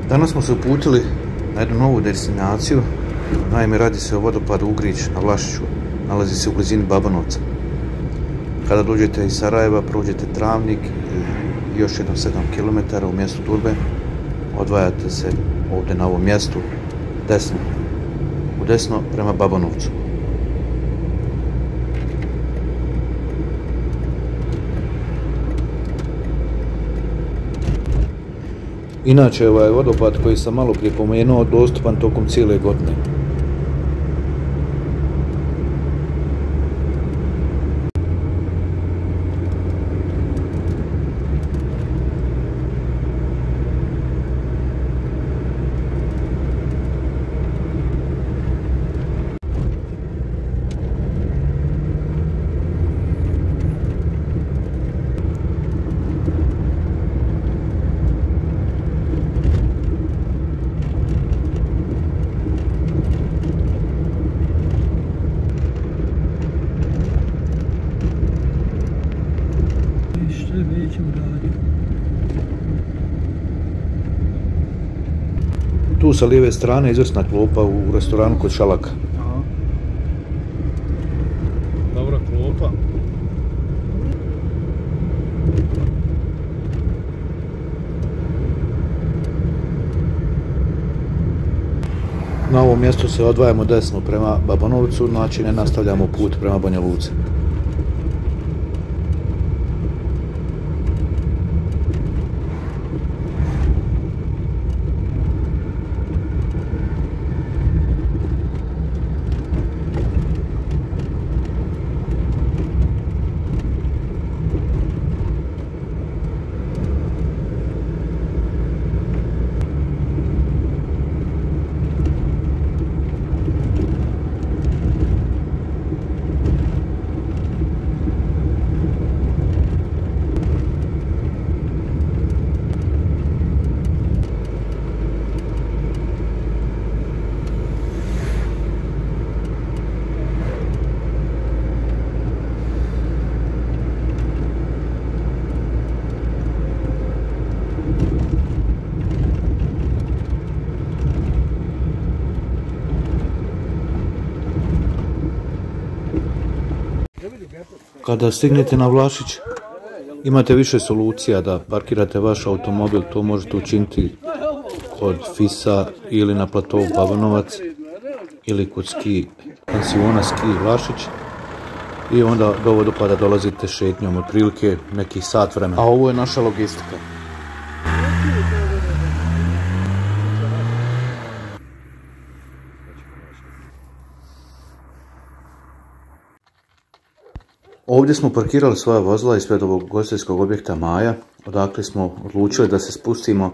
Danas smo se uputili na jednu novu destinaciju. Naime, radi se o vodopadu Ugrić na Vlašiću. Nalazi se u blizini Babanovca. Kada dođete iz Sarajeva, prođete Travnik i još jedno 7 km u mjestu Turbe. Odvajate se ovdje na ovom mjestu desno, u desno prema Babanovcu. Inače, ovaj vodopad koji sam malo prije pomenuo, dostupan tokom cijele godine. Tu sa lijeve strane izvrsna klopa u restoranu kod Šalaka. Aha. Dobra klopa. Na ovom mjestu se odvajamo desno prema Babanovcu, znači ne nastavljamo put prema Banja Luci. Kada stignete na Vlašić, imate više solucija da parkirate vaš automobil. To možete učiniti kod Fisa ili na platovu Babanovac ili kod ski pansiona Ski Vlašić i onda do vodopada dolazite šetnjom otprilike nekih sat vremena. A ovo je naša logistika. Ovdje smo parkirali svoja vozila ispred ovog ugostiteljskog objekta Maja, odakle smo odlučili da se spustimo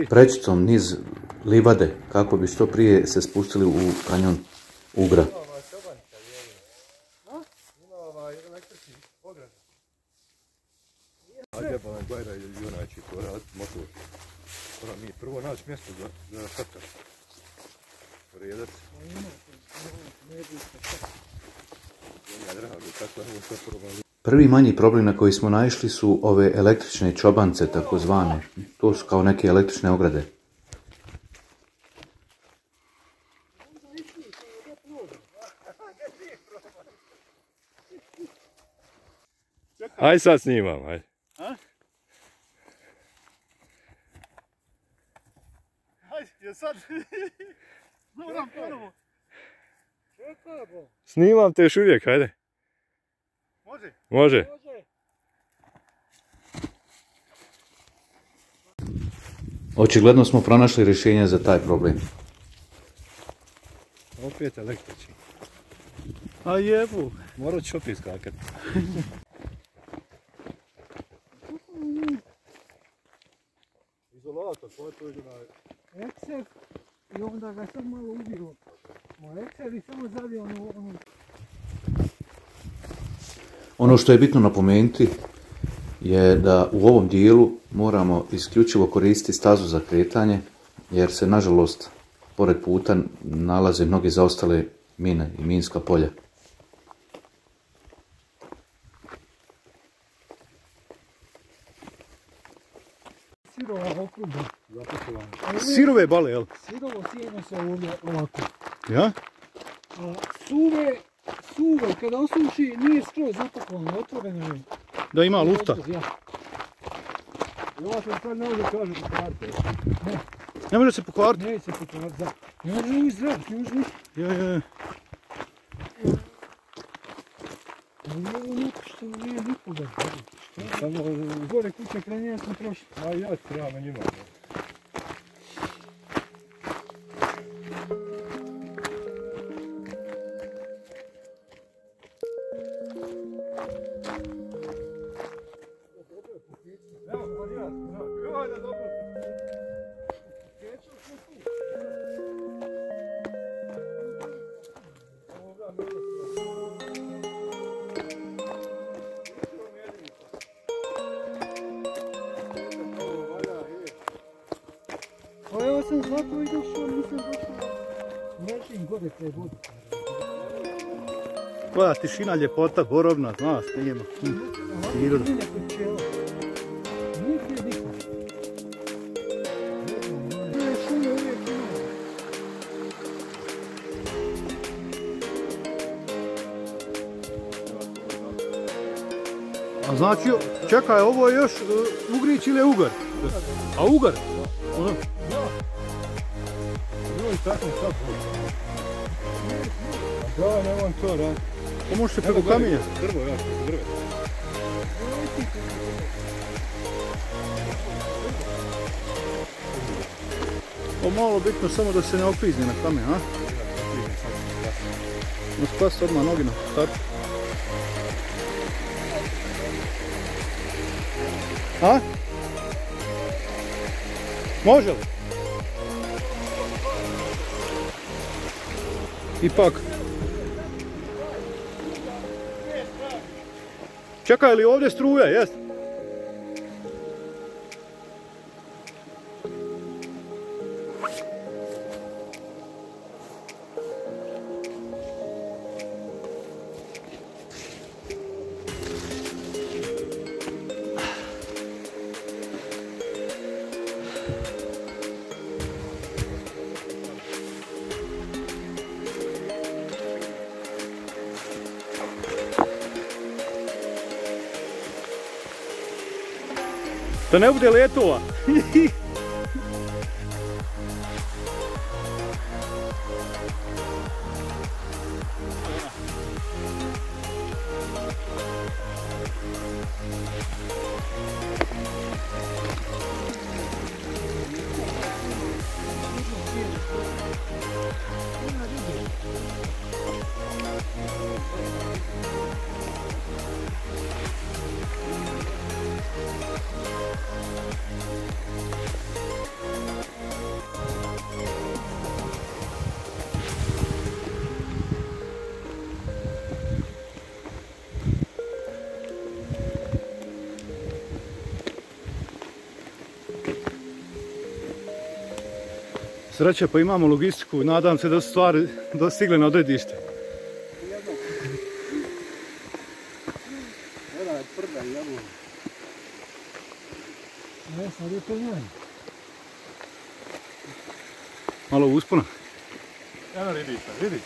prećicom niz livade kako bi što prije se spustili u kanjon Ugra. Prvo naći mjesto za šator. Redac. Prvi manji problem na koji smo naišli su ove električne čobance, takozvane. To su kao neke električne ograde. Aj sad snimam, aj. Aj, sad. Moram ponovo. Snimam te još uvijek, hajde. Može? Može. Očigledno smo pronašli rješenje za taj problem. Opet električni. A jebu. Morat ću opet skakati. Izolator, ko je to izolator? Ekser i onda ga sam malo ubio. Ekser i samo zavio onu... Ono što je bitno napomenuti je da u ovom dijelu moramo isključivo koristiti stazu za kretanje, jer se nažalost pored puta nalaze mnoge zaostale mine i minska polja. sirova okruga. Sirove bale, jel? Sirovo sjeme se ovdje ovako. Ja? A suve, kada osuši, nije skroz zapakovano, otvoreno je. Da ima lufta. Ja. I ova se sad ne može kaže pokvariti. Ne. Ne može se pokvariti? Neće se pokvariti, da. Ne može ući zrak, ne može ništa. Ja. Ovo napušteno nije nikoga. Samo gore kuće kraj nje smo prošli. A ja trebam na njima. Pa evo sam zato i došao, nisam došao. Nežim gore te vode. Koja tišina, ljepota, borovna, zna, snijema. Priroda. Nigdje niko. Šume uvijek ima. A znači, čekaj, ovo je još Ugrić ili je Ugar? A Ugar? Ono? Joj, tako sad. Da, nemam to raditi. To može se preko kamenja. Drvo, ja, drve. O, malo bitno samo da se ne oklizne na kamen, a? No spast odmah nogi na startu. A? Može li? Ipak. Čekaj, li ovdje struja, jest? Da ne bude letova. Sreće, pa imamo logistiku, nadam se da su stvari dostigle na odredište. Malo uspona. Eno ribica, vidi.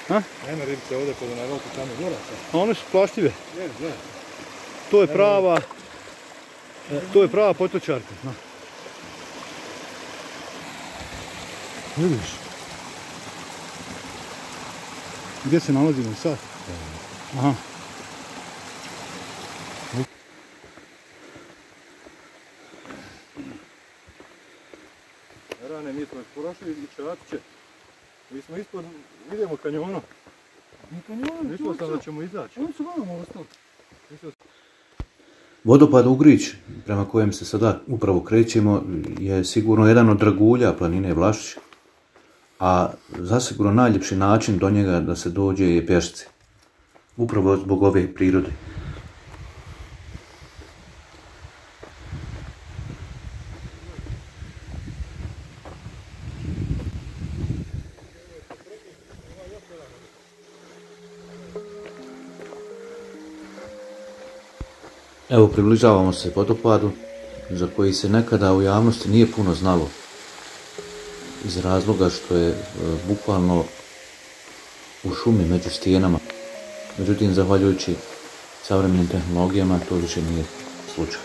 Ha? Eno ribica ovdje kod na roku tamo gora. A one su plaštive. Je. To je prava potočarka. No. Vidiš? Gdje se nalazimo sad? Aha. Rane, mi smo prošli i Čatiće. Mi smo ispod, vidimo kanjono. Mislio sam da ćemo izaći. Oni su vama ostali. Vodopad Ugrić, prema kojem se sada upravo krećemo, je sigurno jedan od dragulja planine Vlašić, a zasigurno najljepši način do njega da se dođe je pješce, upravo zbog ove prirode. Evo, približavamo se vodopadu. za koji se nekada u javnosti nije puno znalo, iz razloga što je bukvalno u šumi među stijenama. Međutim, zahvaljujući savremenim tehnologijama, to više nije slučaj.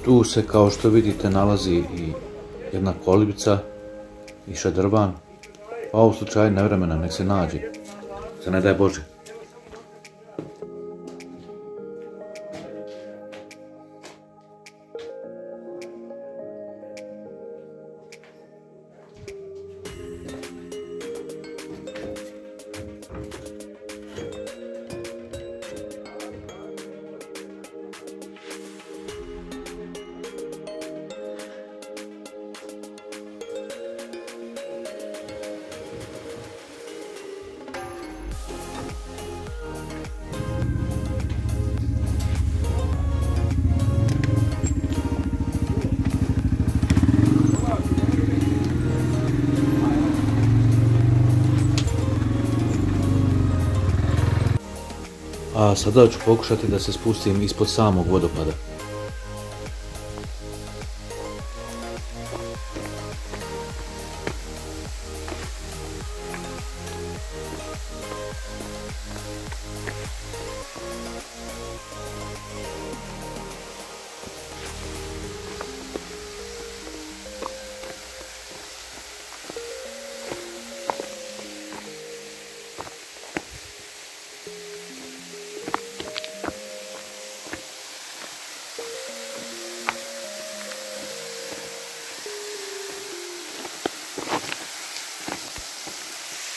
Tu se, kao što vidite, nalazi i jedna kolibica i šadrvan, pa u slučaju nevremena nek se nađe, se ne daj Bože. A sada ću pokušati da se spustim ispod samog vodopada.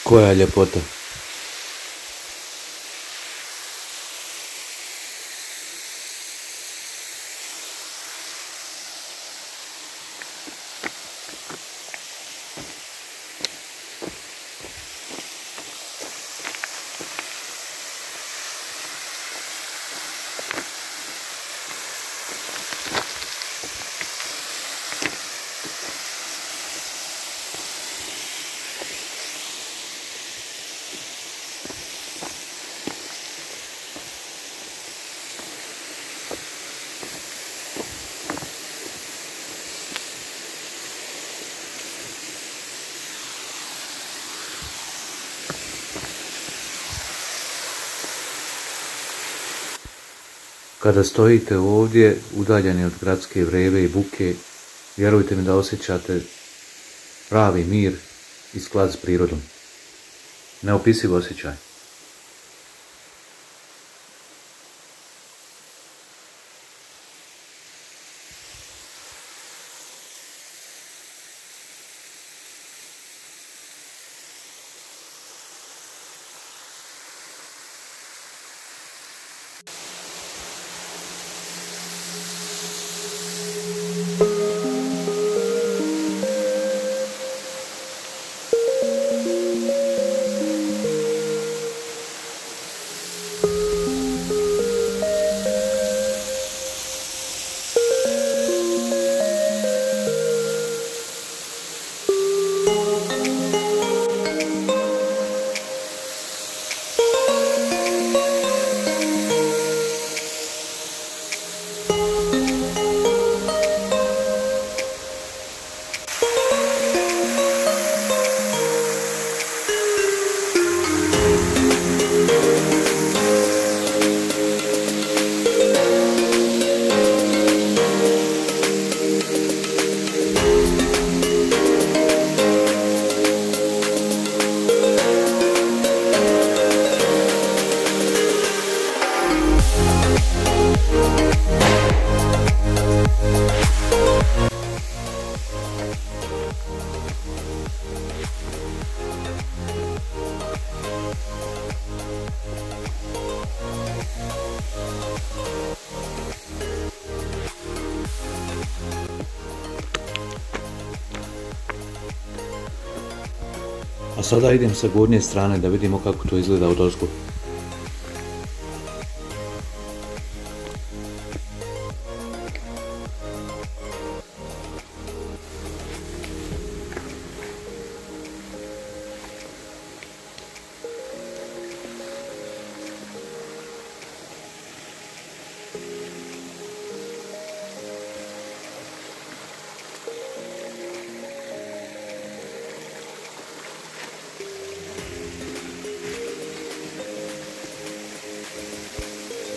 Koja ljepota. Kada stojite ovdje, udaljeni od gradske vrebe i buke, vjerujte mi da osjećate pravi mir i sklad s prirodom. Neopisiv osjećaj. A sada idem sa gornje strane da vidimo kako to izgleda odozgo.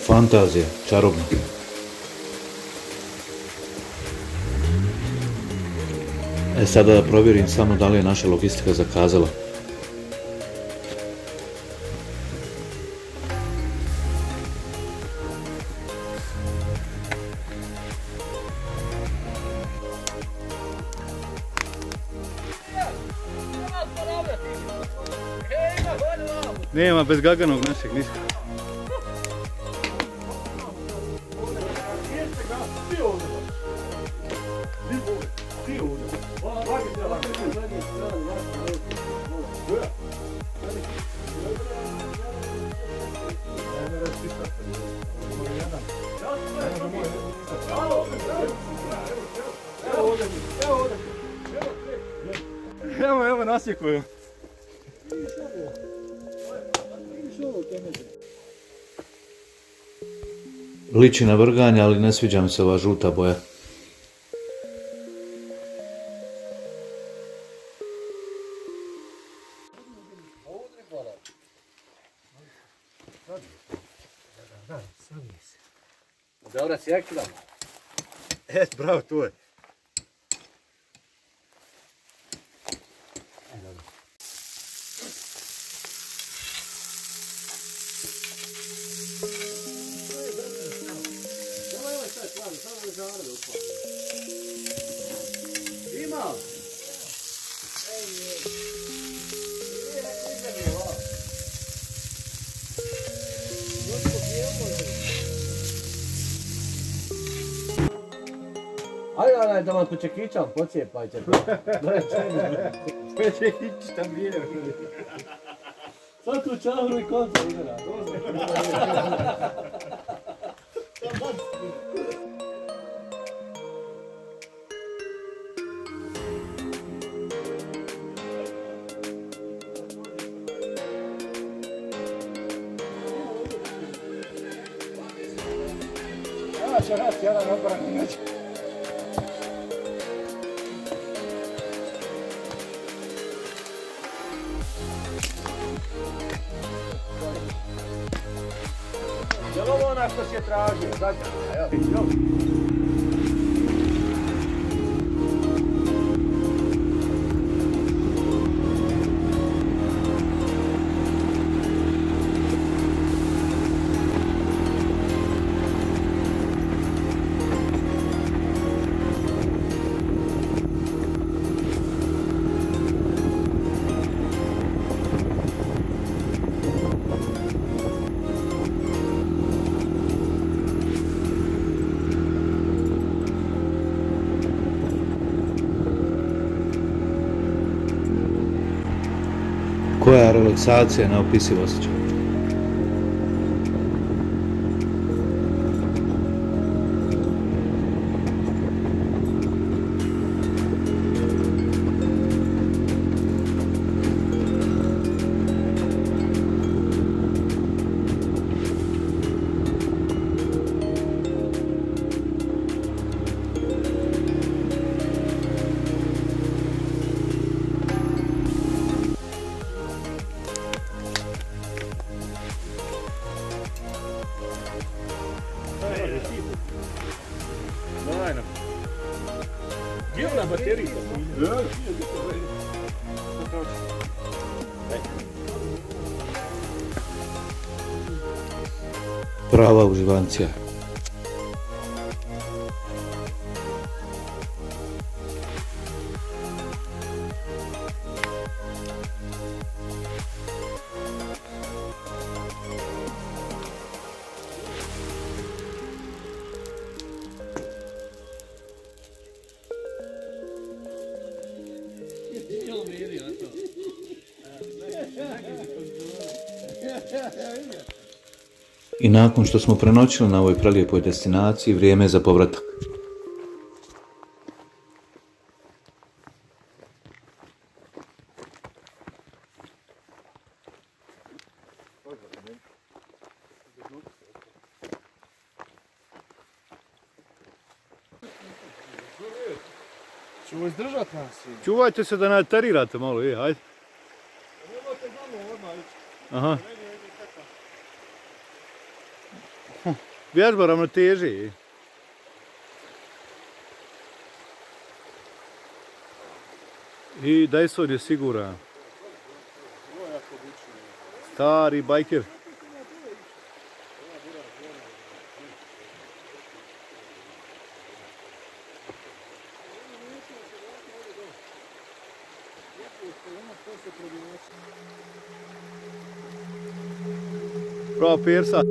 Fantazija, čarobno. Sada da provjerim samo da li je naša logistika zakazala. Nema bez gaganog našeg ništa. Evo nasjekuju. Liči na vrganje, ali ne sviđa mi se ova žuta boja. Dobra, sjekla. Bravo, tu je. Ima! Ajde, da vam po čekićam pocijepajte. Čekić tam nije. Sad tu čavru i konca udara. Će rat, jedan odbran inače. Je li ovo ona što si je tražio? Zadnja, evo. Koja relaksacija, neopisiv osjećaj. Gdje je ona baterija? Prava uživancija. I nakon što smo prenoćili na ovoj prelijepoj destinaciji, vrijeme je za povratak. Čuvaj izdržat nas. Čuvajte se da ne aterirate malo, ajde. Nemojte za mnom odmah ići. Aha. Vježba ravnoteže. I Dyson je siguran. Stari bajker. Prava persa.